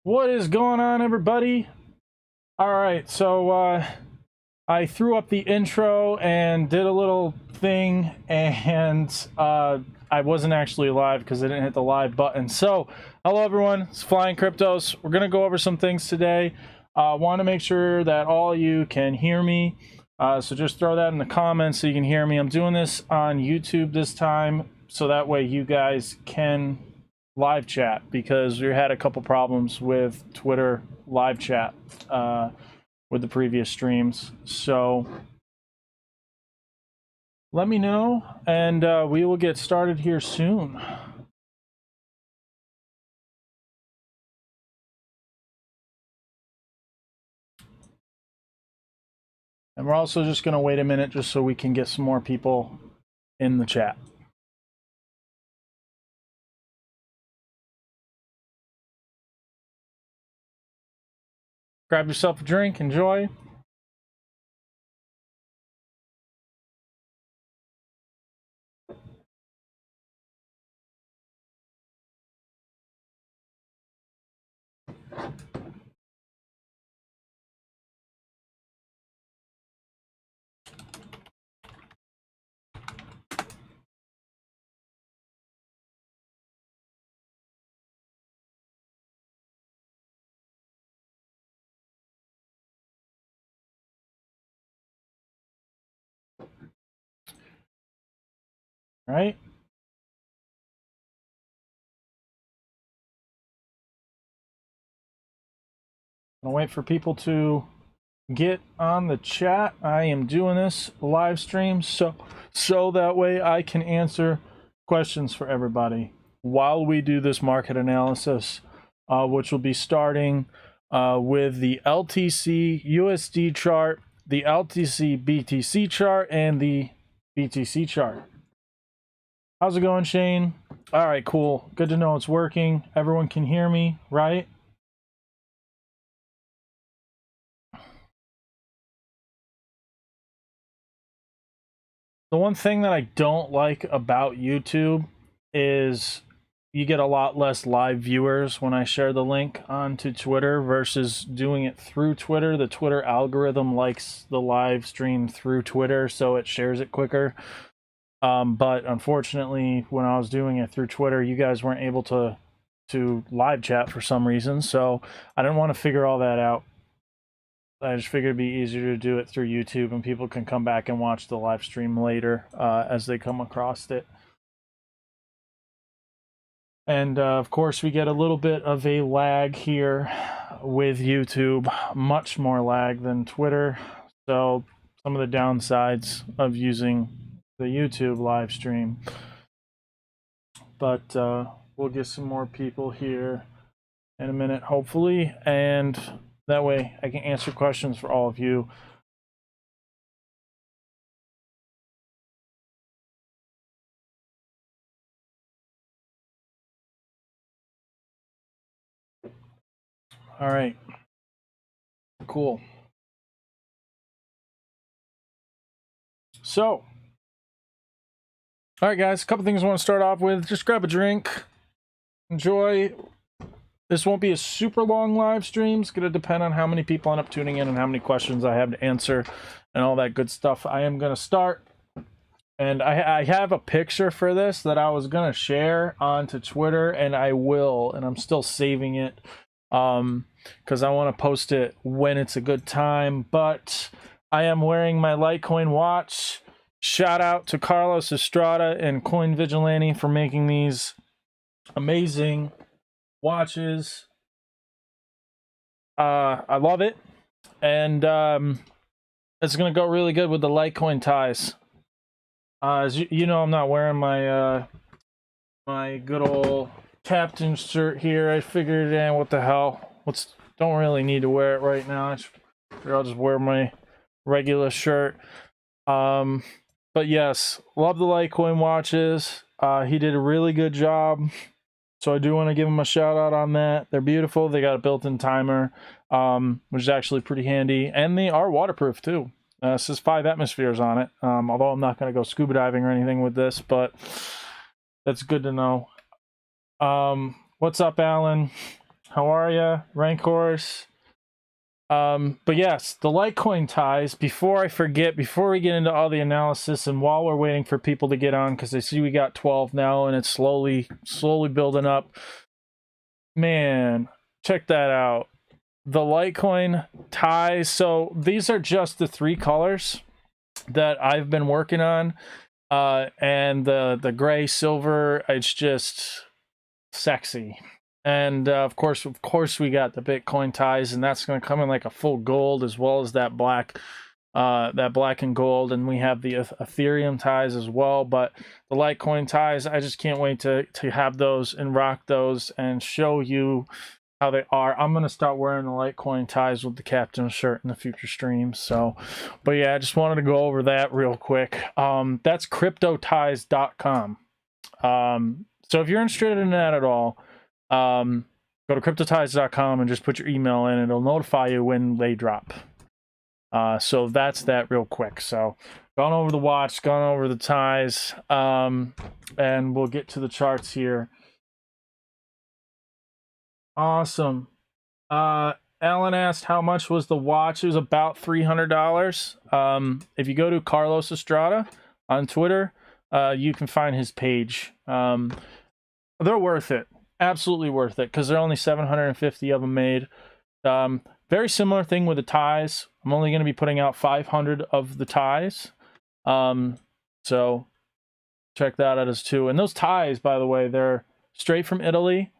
What is going on, everybody? All right, so I threw up the intro and did a little thing, and I wasn't actually live because I didn't hit the live button. So, hello everyone, it's Flying Cryptos. We're gonna go over some things today. Want to make sure that all you can hear me. So just throw that in the comments so you can hear me. I'm doing this on YouTube this time, so that way you guys can live chat, because we had a couple problems with Twitter live chat with the previous streams. So let me know, and we will get started here soon. And we're also just going to wait a minute just so we can get some more people in the chat. Grab yourself a drink, enjoy. All right. Gonna wait for people to get on the chat. I am doing this live stream so that way I can answer questions for everybody while we do this market analysis, which will be starting with the LTC USD chart, the LTC BTC chart, and the BTC chart. How's it going, Shane? All right, cool. Good to know it's working. Everyone can hear me, right? The one thing that I don't like about YouTube is you get a lot less live viewers when I share the link onto Twitter versus doing it through Twitter. The Twitter algorithm likes the live stream through Twitter, so it shares it quicker. But unfortunately, when I was doing it through Twitter, you guys weren't able to live chat for some reason, so I didn't want to figure all that out. I just figured it'd be easier to do it through YouTube, and people can come back and watch the live stream later as they come across it. And of course, we get a little bit of a lag here with YouTube, much more lag than Twitter. So some of the downsides of using the YouTube live stream. But we'll get some more people here in a minute, hopefully, and that way I can answer questions for all of you. All right, cool. So, all right, guys, a couple things I want to start off with. Just grab a drink, enjoy. This won't be a super long live stream. It's going to depend on how many people end up tuning in and how many questions I have to answer and all that good stuff. I am going to start, and I have a picture for this that I was going to share onto Twitter, and I will, and I'm still saving it because I want to post it when it's a good time. But I am wearing my Litecoin watch. Shout out to Carlos Estrada and Coin Vigilante for making these amazing watches. I love it, and it's gonna go really good with the Litecoin ties. As you know, I'm not wearing my my good old captain shirt here. I figured, what the hell? Don't really need to wear it right now. I'll just wear my regular shirt. But yes, love the Litecoin watches. He did a really good job. So I do want to give them a shout out on that. They're beautiful. They got a built-in timer, which is actually pretty handy. And they are waterproof too. It says 5 atmospheres on it. Although I'm not going to go scuba diving or anything with this, but that's good to know. What's up, Alan? How are you? Rancors. But yes, the Litecoin ties. Before I forget, before we get into all the analysis, and while we're waiting for people to get on, because I see we got 12 now, and it's slowly building up. Man, check that out. The Litecoin ties. So these are just the 3 colors that I've been working on, and the gray, silver. It's just sexy. And of course we got the Bitcoin ties, and that's going to come in like a full gold, as well as that black and gold, and we have the Ethereum ties as well. But the Litecoin ties, I just can't wait to have those and rock those and show you how they are. I'm going to start wearing the Litecoin ties with the captain shirt in the future streams. So, but yeah, I just wanted to go over that real quick. That's cryptoties.com. So if you're interested in that at all, go to cryptoties.com and just put your email in. It'll notify you when they drop. So that's that real quick. So gone over the watch, gone over the ties, and we'll get to the charts here. Awesome. Alan asked how much was the watch. It was about $300. If you go to Carlos Estrada on Twitter, you can find his page. They're worth it. Absolutely worth it, because they're only 750 of them made. Very similar thing with the ties. I'm only going to be putting out 500 of the ties. So check that out as too. And those ties, by the way, they're straight from Italy,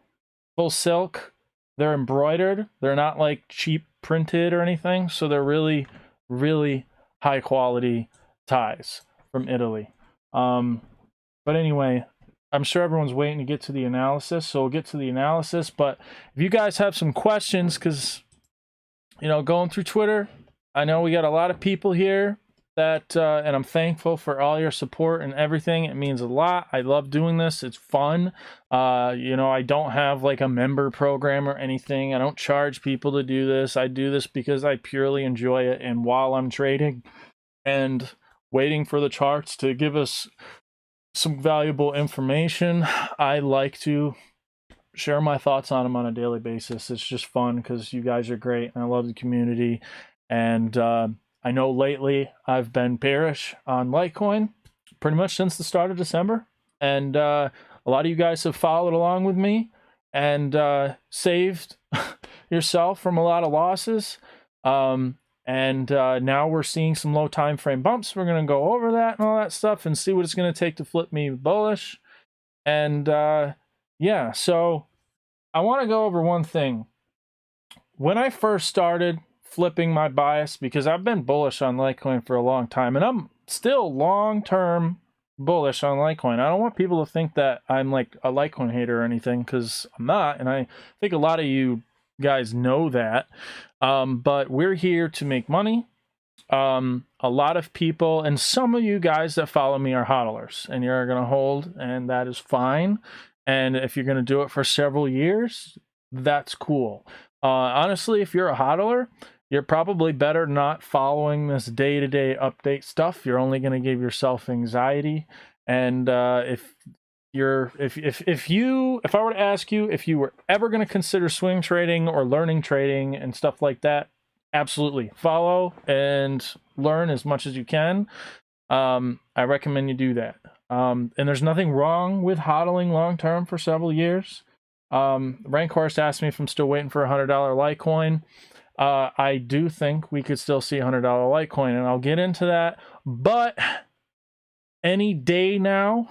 full silk. They're embroidered. They're not like cheap printed or anything. So they're really, really high quality ties from Italy. But anyway, I'm sure everyone's waiting to get to the analysis, so we'll get to the analysis. But if you guys have some questions, because, you know, going through Twitter, I know we got a lot of people here that, and I'm thankful for all your support and everything. It means a lot. I love doing this. It's fun. You know, I don't have like a member program or anything. I don't charge people to do this. I do this because I purely enjoy it. And while I'm trading and waiting for the charts to give us some valuable information, I like to share my thoughts on them on a daily basis. It's just fun because you guys are great and I love the community. And I know lately I've been bearish on Litecoin pretty much since the start of December, and a lot of you guys have followed along with me and saved yourself from a lot of losses. And now we're seeing some low time frame bumps. We're going to go over that and all that stuff and see what it's going to take to flip me bullish. And yeah, so I want to go over one thing. When I first started flipping my bias, because I've been bullish on Litecoin for a long time, and I'm still long-term bullish on Litecoin. I don't want people to think that I'm like a Litecoin hater or anything, because I'm not, and I think a lot of you guys know that. But we're here to make money. A lot of people, and some of you guys that follow me are hodlers, and you're going to hold, and that is fine. And if you're going to do it for several years, that's cool. Honestly, if you're a hodler, you're probably better not following this day-to-day update stuff. You're only going to give yourself anxiety. And if I were to ask you if you were ever going to consider swing trading or learning trading and stuff like that, absolutely follow and learn as much as you can. I recommend you do that. And there's nothing wrong with hodling long term for several years. Rankhorst asked me if I'm still waiting for $100 Litecoin. I do think we could still see $100 Litecoin, and I'll get into that. But any day now,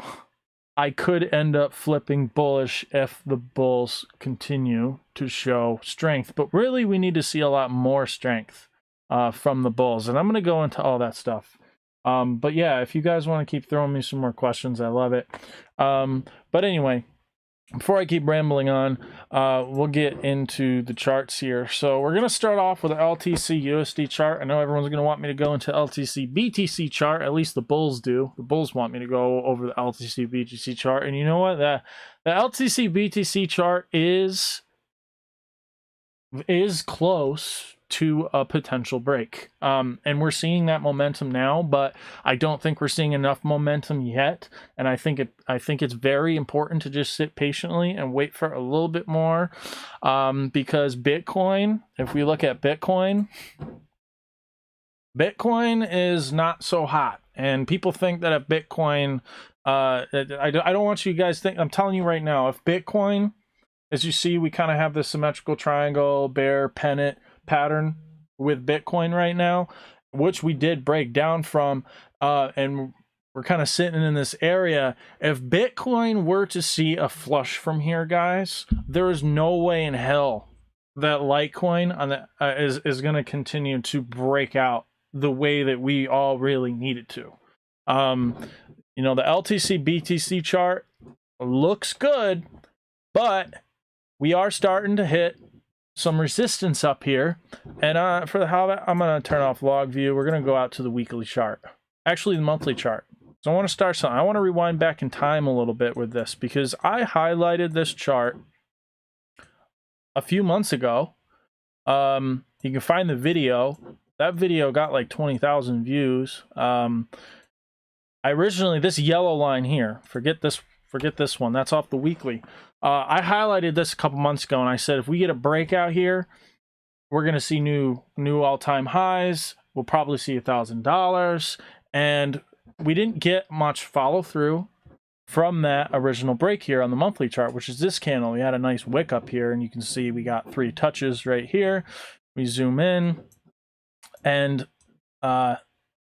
I could end up flipping bullish if the bulls continue to show strength. But really, we need to see a lot more strength from the bulls, and I'm going to go into all that stuff. But yeah, if you guys want to keep throwing me some more questions, I love it. But anyway, before I keep rambling on, we'll get into the charts here. So we're going to start off with the LTC USD chart. I know everyone's going to want me to go into LTC BTC chart. At least the bulls do. The bulls want me to go over the LTC BTC chart. And you know what? The LTC BTC chart is close to a potential break. And we're seeing that momentum now, but I don't think we're seeing enough momentum yet. And I think it's very important to just sit patiently and wait for a little bit more, because Bitcoin, if we look at Bitcoin is not so hot, and people think that if Bitcoin, I don't want you guys to think, I'm telling you right now, if Bitcoin, as you see, we kind of have this symmetrical triangle, bear, pennant pattern with Bitcoin right now, which we did break down from, and we're kind of sitting in this area. If Bitcoin were to see a flush from here, guys, there is no way in hell that Litecoin on the, is going to continue to break out the way that we all really need it to. You know, the LTC BTC chart looks good, but we are starting to hit some resistance up here. And for the how I'm going to turn off log view. We're going to go out to the weekly chart, actually the monthly chart. So I want to start something. I want to rewind back in time a little bit with this, because I highlighted this chart a few months ago. You can find the video. That video got like 20,000 views. I originally, this yellow line here, forget this one, that's off the weekly. I highlighted this a couple months ago, and I said if we get a breakout here, we're going to see new all-time highs. We'll probably see $1,000, and we didn't get much follow through from that original break here on the monthly chart, which is this candle. We had a nice wick up here, and you can see we got 3 touches right here. We zoom in, and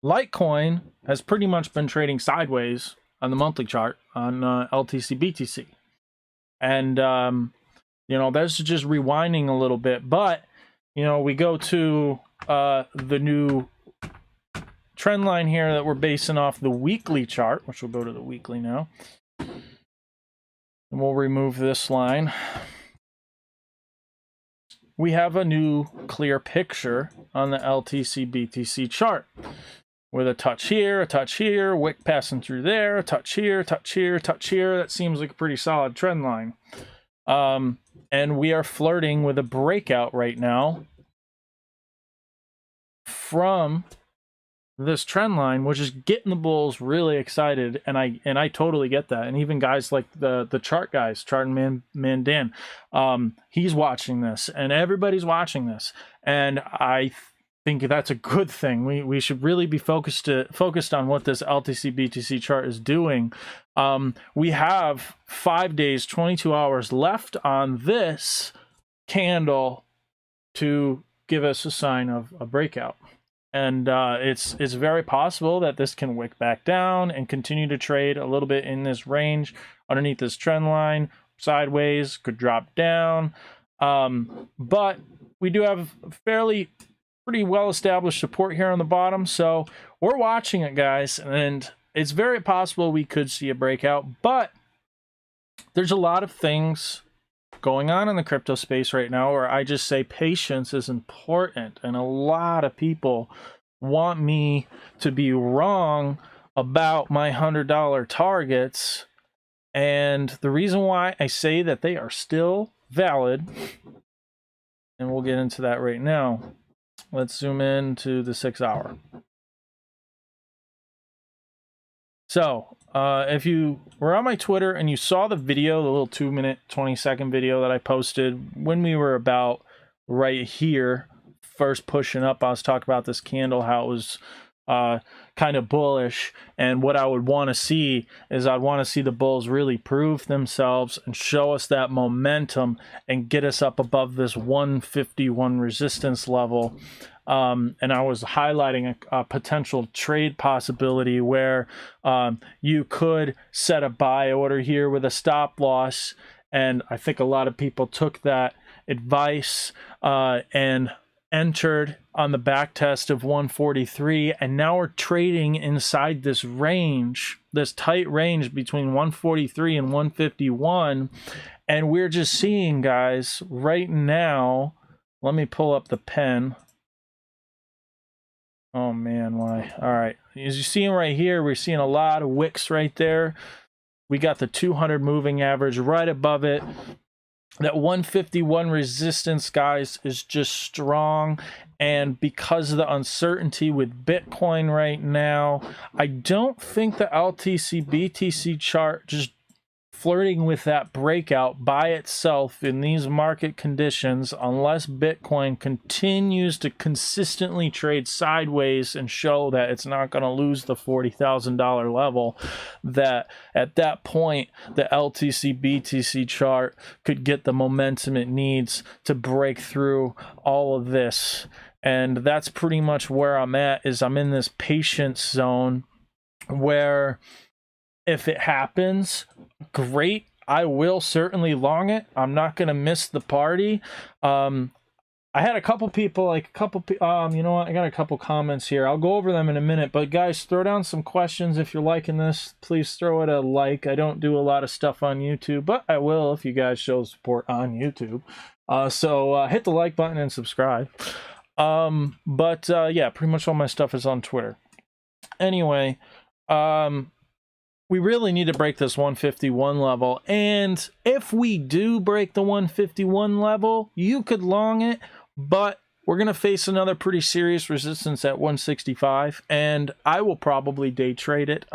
Litecoin has pretty much been trading sideways on the monthly chart on LTC BTC. And, you know, that's just rewinding a little bit. But, you know, we go to the new trend line here that we're basing off the weekly chart, which we'll go to the weekly now. And we'll remove this line. We have a new clear picture on the LTC BTC chart with a touch here, wick passing through there, a touch here, touch here, touch here. That seems like a pretty solid trend line. And we are flirting with a breakout right now from this trend line, which is getting the bulls really excited, and I totally get that. And even guys like the chart guys, Chart and Man Dan, he's watching this, and everybody's watching this, and I think that's a good thing. We should really be focused on what this LTC BTC chart is doing. We have 5 days, 22 hours left on this candle to give us a sign of a breakout. And it's very possible that this can wick back down and continue to trade a little bit in this range underneath this trend line, sideways, could drop down. But we do have pretty well-established support here on the bottom. So we're watching it, guys, and it's very possible we could see a breakout. But there's a lot of things going on in the crypto space right now where I just say patience is important, and a lot of people want me to be wrong about my $100 targets, and the reason why I say that they are still valid, and we'll get into that right now. Let's zoom in to the 6 hour. So if you were on my Twitter and you saw the video, the little 2-minute, 20-second video that I posted when we were about right here, first pushing up, I was talking about this candle, how it was kind of bullish, and what I would want to see is I'd want to see the bulls really prove themselves and show us that momentum and get us up above this 151 resistance level. And I was highlighting a potential trade possibility where you could set a buy order here with a stop loss, and I think a lot of people took that advice and entered on the back test of 143, and now we're trading inside this range, this tight range between 143 and 151, and we're just seeing, guys, right now, let me pull up the pen. Oh man, why? All right, as you see right here, we're seeing a lot of wicks right there. We got the 200 moving average right above it. that 151 resistance, guys, is just strong. And because of the uncertainty with Bitcoin right now, I don't think the LTC BTC chart just flirting with that breakout by itself in these market conditions, unless Bitcoin continues to consistently trade sideways and show that it's not going to lose the $40,000 level, that at that point the LTC BTC chart could get the momentum it needs to break through all of this. And that's pretty much where I'm at, is I'm in this patience zone where if it happens, great. I will certainly long it. I'm not going to miss the party. I had a couple people, you know what? I got a couple comments here. I'll go over them in a minute. But guys, throw down some questions. If you're liking this, please throw it a like. I don't do a lot of stuff on YouTube, but I will if you guys show support on YouTube. So hit the like button and subscribe. Yeah, pretty much all my stuff is on Twitter. Anyway, we really need to break this 151 level, and if we do break the 151 level, you could long it, but we're going to face another pretty serious resistance at 165, and I will probably day trade it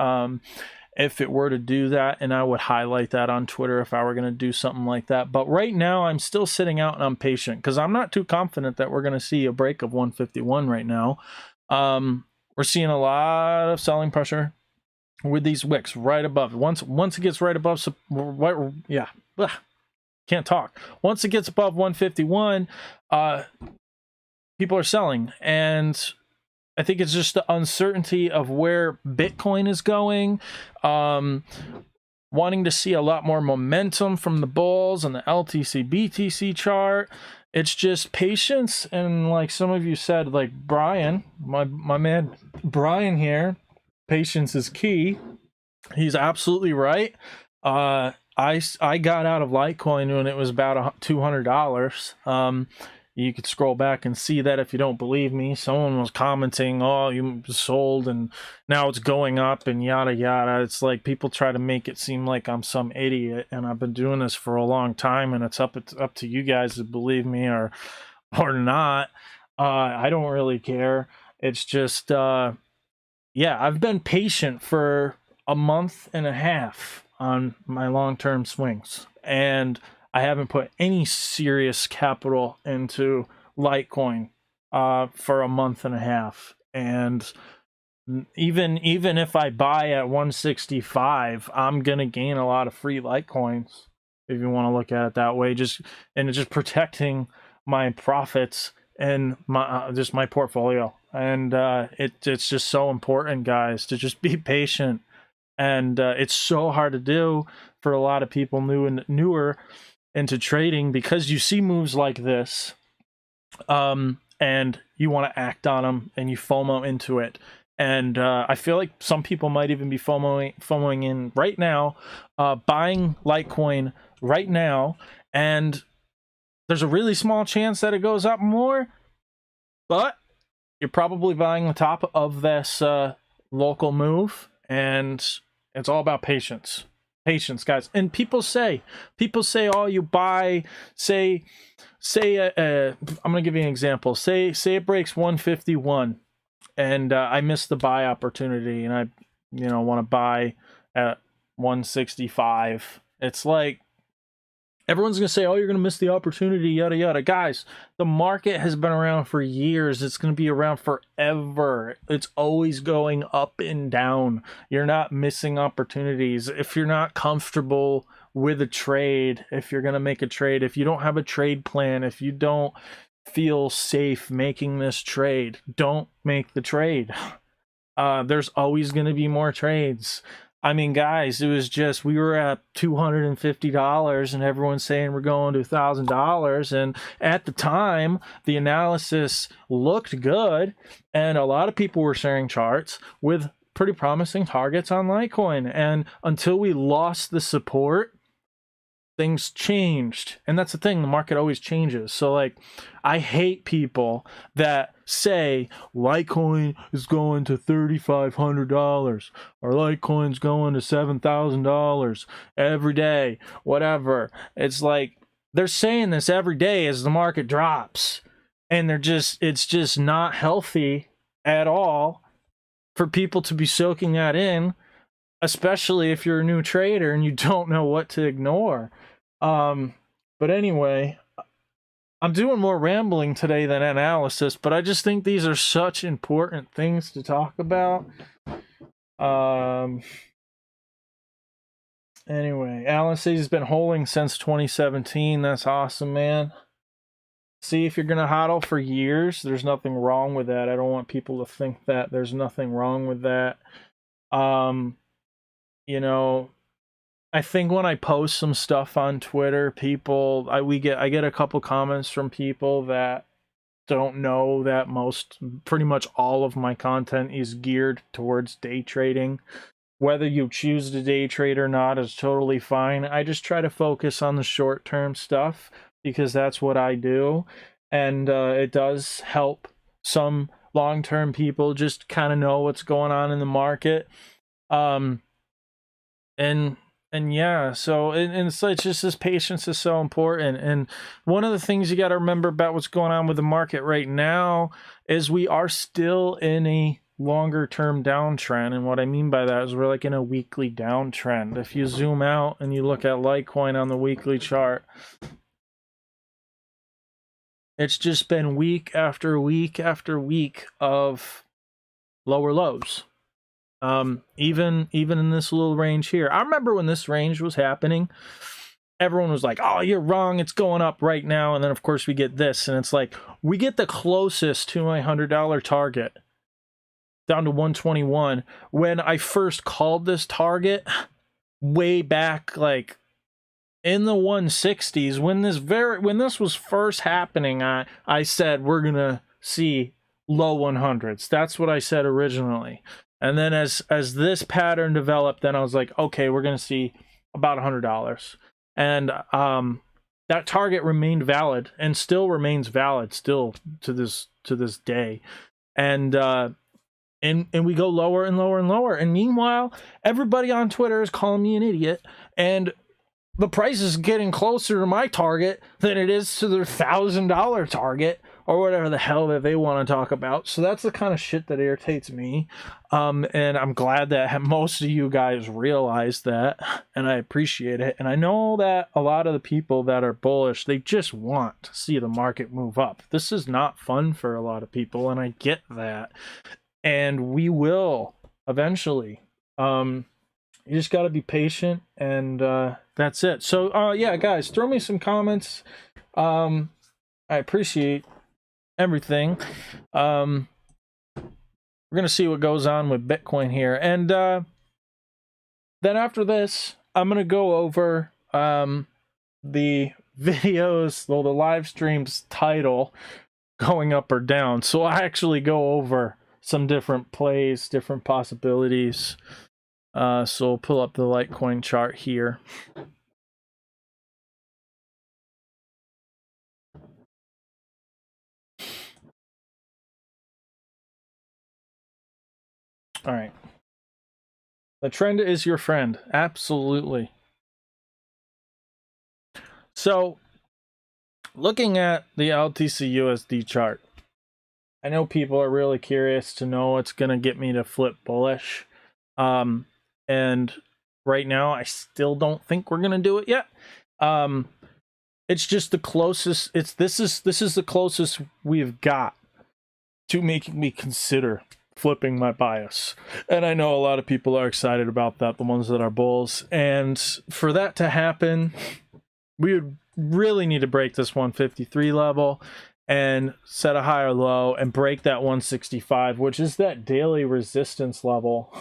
if it were to do that, and I would highlight that on Twitter if I were going to do something like that. But right now, I'm still sitting out and I'm patient because I'm not too confident that we're going to see a break of 151 right now. We're seeing a lot of selling pressure with these wicks right above. Once it gets right above, can't talk. Once it gets above 151, people are selling, and I think it's just the uncertainty of where Bitcoin is going. Wanting to see a lot more momentum from the bulls and the LTC BTC chart. It's just patience, and like some of you said, like Brian, my man Brian here, patience is key. He's absolutely right. I got out of Litecoin when it was about $200. You could scroll back and see that if you don't believe me. Someone was commenting, oh, you sold and now it's going up and yada yada. It's like people try to make it seem like I'm some idiot, and I've been doing this for a long time, and it's up to you guys to believe me or not. I don't really care. It's just yeah, I've been patient for a month and a half on my long-term swings, and I haven't put any serious capital into Litecoin for a month and a half. And even if I buy at 165, I'm gonna gain a lot of free Litecoins, if you want to look at it that way. Just protecting my profits and my just my portfolio. And it's just so important, guys, to just be patient. And it's so hard to do for a lot of people newer into trading, because you see moves like this and you want to act on them and you FOMO into it. And I feel like some people might even be FOMOing in right now, buying Litecoin right now, and there's a really small chance that it goes up more, but you're probably buying the top of this local move, and it's all about patience. Patience, guys. And people say, oh, you buy, say I'm gonna give you an example. Say it breaks 151, and I missed the buy opportunity, and I want to buy at 165. It's like everyone's gonna say, oh, you're gonna miss the opportunity, yada yada. Guys, the market has been around for years. It's gonna be around forever. It's always going up and down. You're not missing opportunities. If you're not comfortable with a trade, if you're gonna make a trade, if you don't have a trade plan, if you don't feel safe making this trade, don't make the trade. There's always gonna be more trades. I mean, guys, it was just, we were at $250 and everyone's saying we're going to $1,000. And at the time, the analysis looked good, and a lot of people were sharing charts with pretty promising targets on Litecoin. And until we lost the support, things changed. And that's the thing, the market always changes. So like, I hate people that say Litecoin is going to $3,500 or Litecoin's going to $7,000 every day, whatever. It's like, they're saying this every day as the market drops, and it's just not healthy at all for people to be soaking that in, especially if you're a new trader and you don't know what to ignore. But anyway, I'm doing more rambling today than analysis, but I just think these are such important things to talk about. Anyway, Alan says he's been holding since 2017. That's awesome, man. See, if you're going to hodl for years, there's nothing wrong with that. I don't want people to think that there's nothing wrong with that. You know, I think when I post some stuff on Twitter, I get a couple comments from people that don't know that pretty much all of my content is geared towards day trading. Whether you choose to day trade or not is totally fine. I just try to focus on the short-term stuff because that's what I do. And it does help some long-term people just kind of know what's going on in the market. And yeah, so and it's just this patience is so important. And one of the things you got to remember about what's going on with the market right now is we are still in a longer term downtrend. And what I mean by that is we're like in a weekly downtrend. If you zoom out and you look at Litecoin on the weekly chart, it's just been week after week after week of lower lows. Even in this little range here. I remember when this range was happening, everyone was like, oh, you're wrong, it's going up right now. And then of course we get this, and it's like we get the closest to my $100 target down to 121 when I first called this target way back like in the 160s. When this was first happening, I said we're gonna see low 100s. That's what I said originally. And then as this pattern developed, then I was like, okay, we're going to see about $100. And that target remained valid and still remains valid still to this day. And we go lower and lower and lower. And meanwhile, everybody on Twitter is calling me an idiot, and the price is getting closer to my target than it is to their $1,000 target, or whatever the hell that they want to talk about. So that's the kind of shit that irritates me. And I'm glad that most of you guys realize that, and I appreciate it. And I know that a lot of the people that are bullish, they just want to see the market move up. This is not fun for a lot of people, and I get that. And we will eventually. You just got to be patient, and that's it. So, yeah, guys, throw me some comments. I appreciate everything. We're gonna see what goes on with Bitcoin here, and then after this I'm gonna go over the videos, the live streams title going up or down. So I actually go over some different plays, different possibilities. So we'll pull up the Litecoin chart here. All right. The trend is your friend. Absolutely. So, looking at the LTC USD chart, I know people are really curious to know what's going to get me to flip bullish. And right now, I still don't think we're going to do it yet. It's just the closest. This is the closest we've got to making me consider flipping my bias. And I know a lot of people are excited about that, the ones that are bulls. And for that to happen, we would really need to break this 153 level and set a higher low and break that 165, which is that daily resistance level.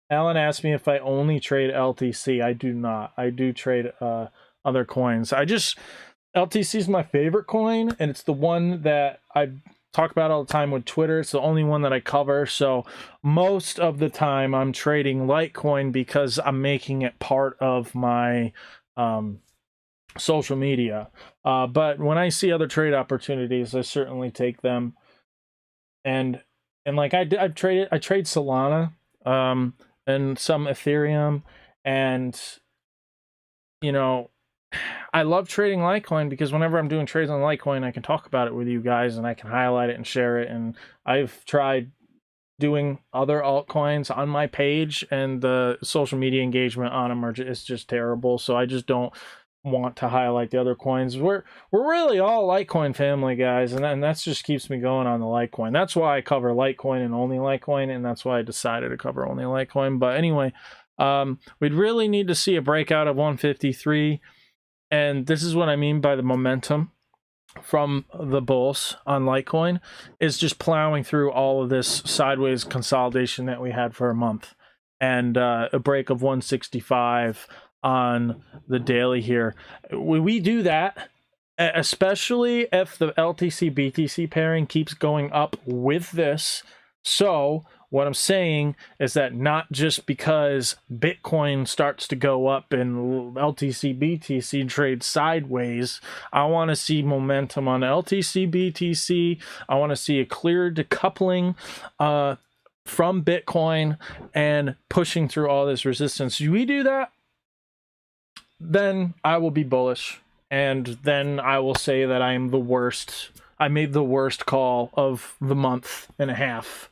Alan asked me if I only trade LTC. I do not. I do trade other coins. LTC is my favorite coin, and it's the one that I talk about all the time with Twitter. It's the only one that I cover. So most of the time I'm trading Litecoin because I'm making it part of my social media. But when I see other trade opportunities, I certainly take them. And like I trade Solana and some Ethereum, and you know, I love trading Litecoin because whenever I'm doing trades on Litecoin, I can talk about it with you guys and I can highlight it and share it. And I've tried doing other altcoins on my page, and the social media engagement on them is just terrible. So I just don't want to highlight the other coins. We're really all Litecoin family, guys, and that just keeps me going on the Litecoin. That's why I cover Litecoin and only Litecoin, and that's why I decided to cover only Litecoin. But anyway, we'd really need to see a breakout of 153. And this is what I mean by the momentum from the bulls on Litecoin is just plowing through all of this sideways consolidation that we had for a month, and a break of 165 on the daily here. We do that, especially if the LTC BTC pairing keeps going up with this. So what I'm saying is that not just because Bitcoin starts to go up and LTC BTC trades sideways, I want to see momentum on LTC BTC. I want to see a clear decoupling from Bitcoin and pushing through all this resistance. Do we do that? Then I will be bullish, and then I will say that I am the worst. I made the worst call of the month and a half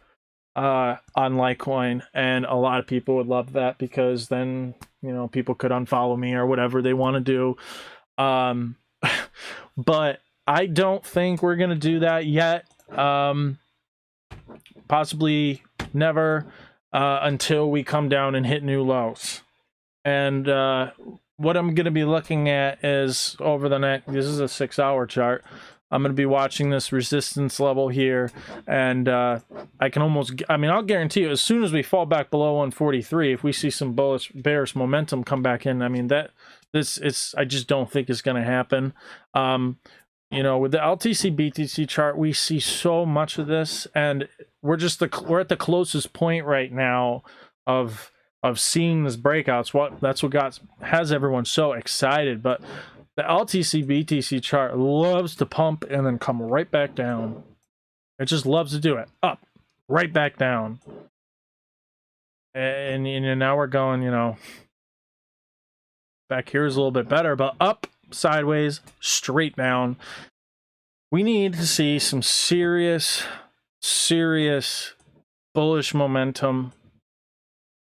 on Litecoin, and a lot of people would love that because then, you know, people could unfollow me or whatever they want to do. But I don't think we're gonna do that yet. Possibly never until we come down and hit new lows. And what I'm going to be looking at is over the next, this is a 6-hour chart. I'm going to be watching this resistance level here, and I can almost, I mean, I'll guarantee you, as soon as we fall back below 143, if we see some bearish momentum come back in, I mean, I just don't think it's going to happen. You know, with the LTC BTC chart, we see so much of this, and we're at the closest point right now of seeing this breakouts. That's what has everyone so excited. But the LTC BTC chart loves to pump and then come right back down. It just loves to do it. Up, right back down. And now we're going, you know, back here is a little bit better, but up, sideways, straight down. We need to see some serious bullish momentum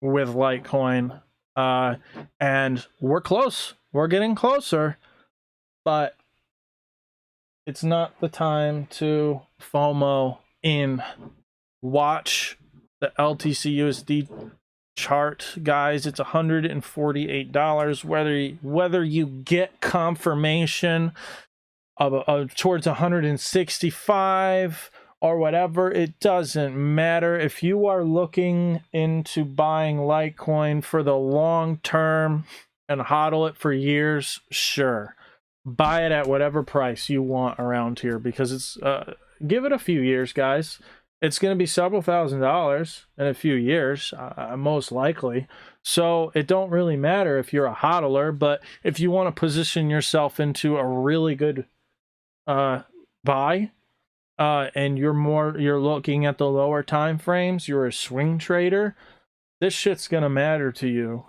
with Litecoin, and we're close. We're getting closer, but it's not the time to FOMO in. Watch the LTC USD chart, guys. It's $148. Whether you get confirmation of towards 165 or whatever, it doesn't matter. If you are looking into buying Litecoin for the long term and hodl it for years, sure, buy it at whatever price you want around here, because it's give it a few years, guys. It's going to be several $1,000s in a few years, most likely. So it don't really matter if you're a hodler, but if you want to position yourself into a really good buy, and you're looking at the lower time frames, you're a swing trader, this shit's gonna matter to you.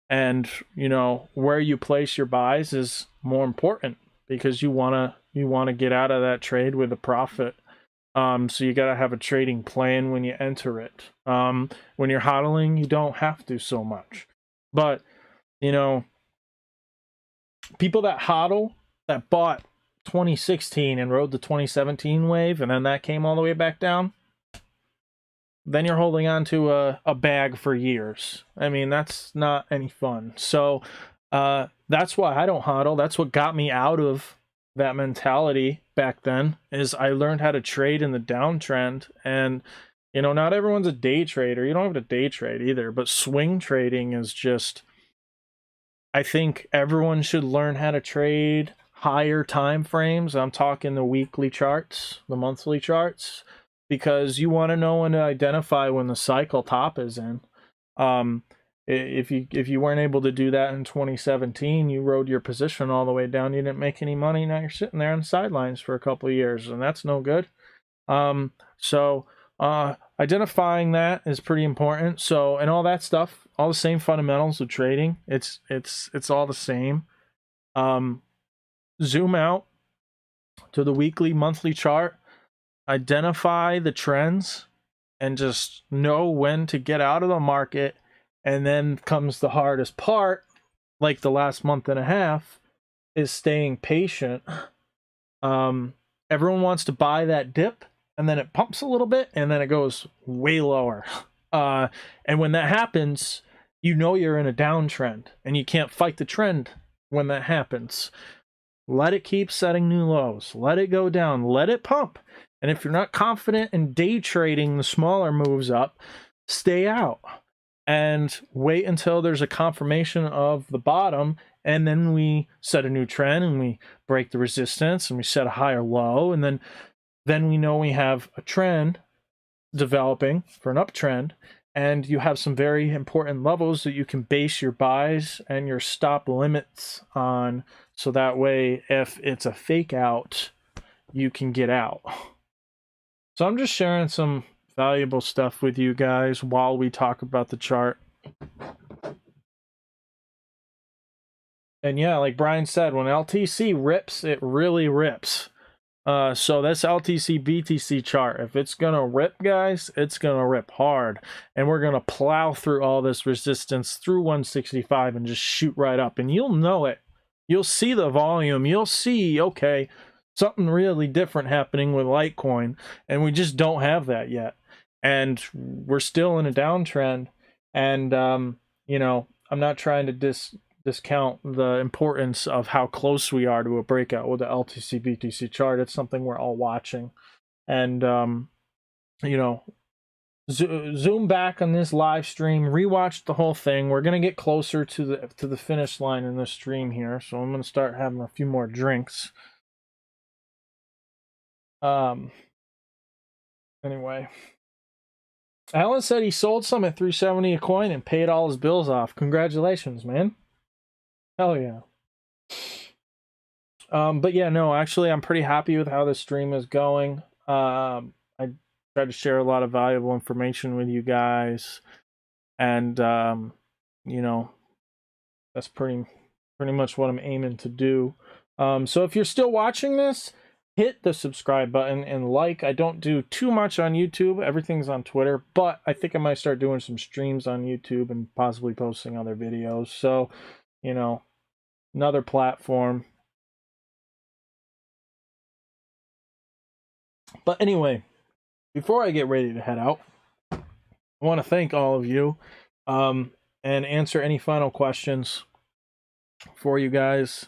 And you know, where you place your buys is more important, because you wanna get out of that trade with a profit. So you gotta have a trading plan when you enter it. When you're hodling, you don't have to so much. But you know, people that hodl, that bought 2016 and rode the 2017 wave, and then that came all the way back down, then you're holding on to a bag for years. I mean, that's not any fun. So that's why I don't hodl. That's what got me out of that mentality back then, is I learned how to trade in the downtrend. And you know, not everyone's a day trader. You don't have to day trade either, but swing trading is just, I think everyone should learn how to trade higher time frames. I'm talking the weekly charts, the monthly charts, because you want to know when to identify when the cycle top is in. If you weren't able to do that in 2017, you rode your position all the way down, you didn't make any money, now you're sitting there on the sidelines for a couple of years, and that's no good. So identifying that is pretty important. So, and all that stuff, all the same fundamentals of trading, it's all the same. Zoom out to the weekly, monthly chart, identify the trends, and just know when to get out of the market. And then comes the hardest part, like the last month and a half, is staying patient. Everyone wants to buy that dip, and then it pumps a little bit, and then it goes way lower. And when that happens, you know you're in a downtrend, and you can't fight the trend when that happens. Let it keep setting new lows. Let it go down. Let it pump. And if you're not confident in day trading the smaller moves up, stay out and wait until there's a confirmation of the bottom, and then we set a new trend and we break the resistance and we set a higher low, and then we know we have a trend developing for an uptrend, and you have some very important levels that you can base your buys and your stop limits on, so that way if it's a fake out, you can get out. So I'm just sharing some valuable stuff with you guys while we talk about the chart. And yeah, like Brian said, when LTC rips, it really rips. So this LTC BTC chart, if it's gonna rip, guys, it's gonna rip hard, and we're gonna plow through all this resistance through 165 and just shoot right up, and you'll know it. You'll see the volume. You'll see, okay, something really different happening with Litecoin, and we just don't have that yet. And we're still in a downtrend. And you know, I'm not trying to discount the importance of how close we are to a breakout with the LTC BTC chart. It's something we're all watching. And you know, zoom back on this live stream, rewatch the whole thing. We're gonna get closer to the finish line in this stream here, so I'm gonna start having a few more drinks. Anyway, Alan said he sold some at 370 a coin and paid all his bills off. Congratulations, man. Hell yeah. But yeah, no, actually, I'm pretty happy with how this stream is going. I try to share a lot of valuable information with you guys, and you know, that's pretty much what I'm aiming to do. So if you're still watching this, hit the subscribe button and like. I don't do too much on YouTube. Everything's on Twitter, but I think I might start doing some streams on YouTube and possibly posting other videos. So, you know, another platform. But anyway, before I get ready to head out, I want to thank all of you and answer any final questions for you guys.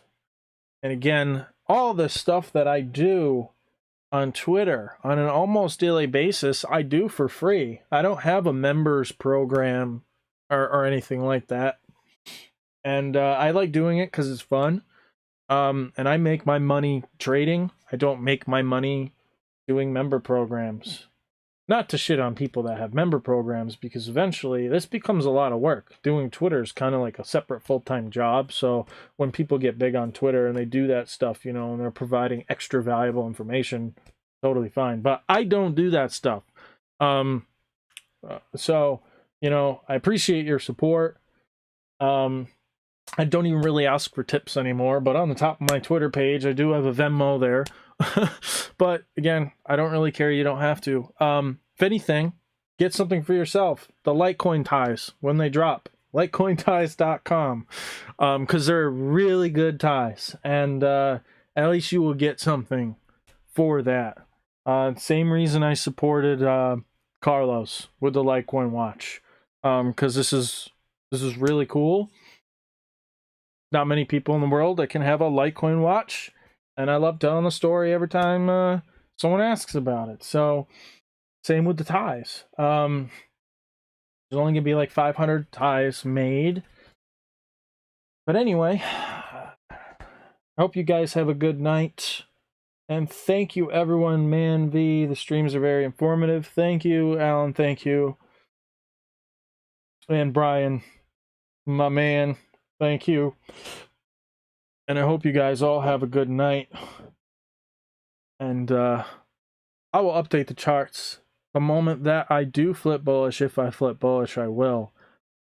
And again, all the stuff that I do on Twitter on an almost daily basis, I do for free. I don't have a members program or anything like that. And I like doing it because it's fun. And I make my money trading. I don't make my money doing member programs. Not to shit on people that have member programs, because eventually this becomes a lot of work. Doing Twitter is kind of like a separate full-time job. So when people get big on Twitter and they do that stuff, you know, and they're providing extra valuable information, totally fine. But I don't do that stuff. So, you know, I appreciate your support. I don't even really ask for tips anymore, but on the top of my Twitter page, I do have a Venmo there. But again, I don't really care. You don't have to. If anything, get something for yourself. The Litecoin ties when they drop. Litecointies.com, because they're really good ties, and at least you will get something for that. Same reason I supported Carlos with the Litecoin watch, because this is really cool. Not many people in the world that can have a Litecoin watch, and I love telling the story every time someone asks about it. So, same with the ties. There's only gonna be like 500 ties made. But anyway, I hope you guys have a good night. And thank you, everyone. Man V, the streams are very informative. Thank you, Alan. Thank you. And Brian, my man, thank you. And I hope you guys all have a good night. And I will update the charts the moment that I do flip bullish. If I flip bullish, I will.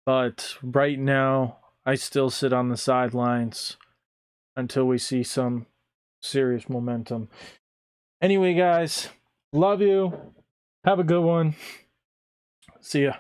But right now, I still sit on the sidelines until we see some serious momentum. Anyway, guys, love you. Have a good one. See ya.